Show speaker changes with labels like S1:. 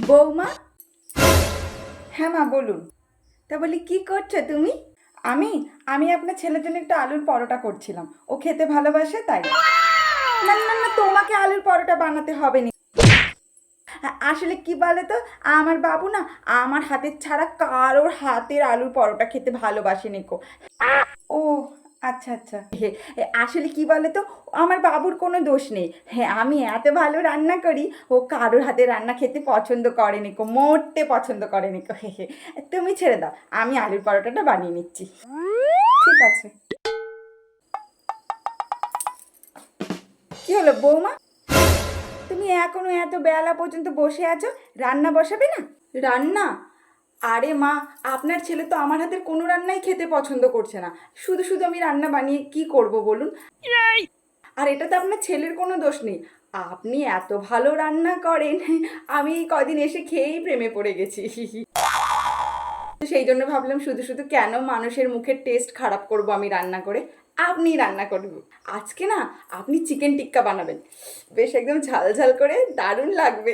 S1: বৌমা। হ্যাঁ মা বলুন। তা বলি কি করছো তুমি? আমি আমি আপনার ছেলের জন্য একটু আলুর পরোটা করছিলাম, ও খেতে ভালোবাসে তাই। না না না, তোমাকে আলুর পরোটা বানাতে হবে না। আসলে কি বলে তো, আমার বাবু না আমার হাতের ছাড়া কারোর হাতের আলুর পরোটা খেতে ভালোবাসে নিকো। ও আচ্ছা আচ্ছা, আসলে কি বলে তো, আমার বাবুর কোনো দোষ নেই। হ্যাঁ, আমি এত ভালো রান্না করি, ও কারোর হাতে রান্না খেতে পছন্দ করেনি কো, মোটে পছন্দ করেনি কো। তুমি ছেড়ে দাও, আমি আলুর পরোটাটা বানিয়ে নিচ্ছি। ঠিক আছে। কি হলো বৌমা, তুমি এখনো এত বেলা পর্যন্ত বসে আছো, রান্না বসাবে না? রান্না? আরে মা, আপনার ছেলে তো আমার হাতের কোনো রান্নাই খেতে পছন্দ করছে না, শুধু শুধু আমি রান্না বানিয়ে কি করব বলুন। আর এটাতে আপনার ছেলের কোনো দোষ নেই, আপনি এত ভালো রান্না করেন, আমি এই কদিন এসে খেয়েই প্রেমে পড়ে গেছি। সেই জন্য ভাবলাম শুধু শুধু কেন মানুষের মুখের টেস্ট খারাপ করব আমি রান্না করে, আপনি রান্না করব। আজকে না আপনি চিকেন টিক্কা বানাবেন, বেশ একদম ঝাল ঝাল করে, দারুণ লাগবে।